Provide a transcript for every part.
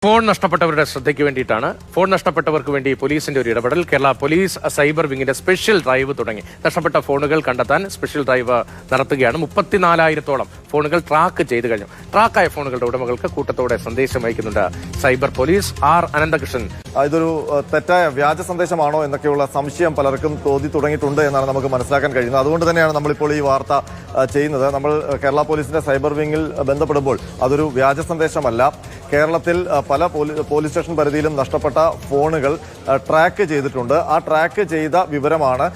Phone നഷ്ടപ്പെട്ടവരുടെ ശ്രദ്ധയ്ക്ക് വേണ്ടിയിട്ടാണ് phone നഷ്ടപ്പെട്ടവർക്ക് വേണ്ടി പോലീസിന്റെ ഒരു ഇടപെടൽ. കേരള പോലീസ് സൈബർ വിങ്ങിന്റെ സ്പെഷ്യൽ ഡ്രൈവ് തുടങ്ങി. നഷ്ടപ്പെട്ട ഫോണുകൾ കണ്ടെത്താൻ സ്പെഷ്യൽ ഡ്രൈവ് നടത്തുകയാണ്. 34,000-ഓളം ഫോണുകൾ ട്രാക്ക് ചെയ്തു കഴിഞ്ഞു. ട്രാക്കായ ഫോണുകളുടെ ഉടമകൾക്ക് കൂട്ടത്തോടെ സന്ദേശം അയക്കുന്നുണ്ട് സൈബർ പോലീസ്. ആർ അനന്തകൃഷ്ണൻ, ഇതൊരു തെറ്റായ വ്യാജ സന്ദേശമാണോ എന്നൊക്കെയുള്ള സംശയം പലർക്കും തോന്നി തുടങ്ങിയിട്ടുണ്ട് എന്നാണ് നമുക്ക് മനസ്സിലാക്കാൻ കഴിയുന്നത്. അതുകൊണ്ട് തന്നെയാണ് നമ്മളിപ്പോൾ ഈ വാർത്ത ചെയ്യുന്നത്. നമ്മൾ കേരള പോലീസിന്റെ സൈബർ വിങ്ങിൽ ബന്ധപ്പെടുമ്പോൾ അതൊരു വ്യാജ സന്ദേശമല്ല. കേരളത്തിൽ പല പോലീസ് സ്റ്റേഷൻ പരിധിയിലും നഷ്ടപ്പെട്ട ഫോണുകൾ ട്രാക്ക് ചെയ്തിട്ടുണ്ട്. ആ ട്രാക്ക് ചെയ്ത വിവരമാണ്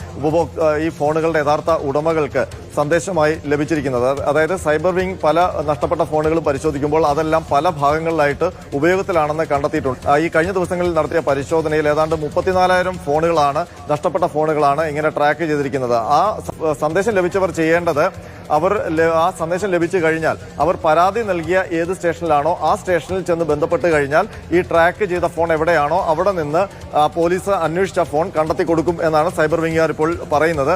ഈ ഫോണുകളുടെ യഥാർത്ഥ ഉടമകൾക്ക് സന്ദേശമായി ലഭിച്ചിരിക്കുന്നത്. അതായത് സൈബർ വിങ് പല നഷ്ടപ്പെട്ട ഫോണുകളും പരിശോധിക്കുമ്പോൾ അതെല്ലാം പല ഭാഗങ്ങളിലായിട്ട് ഉപയോഗത്തിലാണെന്ന് കണ്ടെത്തിയിട്ടുണ്ട്. ഈ കഴിഞ്ഞ ദിവസങ്ങളിൽ നടത്തിയ പരിശോധനയിൽ ഏതാണ്ട് 34,000 ഫോണുകളാണ്, നഷ്ടപ്പെട്ട ഫോണുകളാണ് ഇങ്ങനെ ട്രാക്ക് ചെയ്തിരിക്കുന്നത്. ആ സന്ദേശം ലഭിച്ചവർ ചെയ്യേണ്ടത്, ആ സന്ദേശം ലഭിച്ചു കഴിഞ്ഞാൽ അവർ പരാതി നൽകിയ ഏത് സ്റ്റേഷനിലാണോ ആ സ്റ്റേഷനിൽ ചെന്ന് ബന്ധപ്പെട്ട് കഴിഞ്ഞാൽ ഈ ട്രാക്ക് ചെയ്ത ഫോൺ എവിടെയാണോ അവിടെ നിന്ന് പോലീസ് അന്വേഷിച്ച ഫോൺ കണ്ടെത്തി കൊടുക്കും എന്നാണ് സൈബർ വിങ്ങുകാർ ഇപ്പോൾ പറയുന്നത്.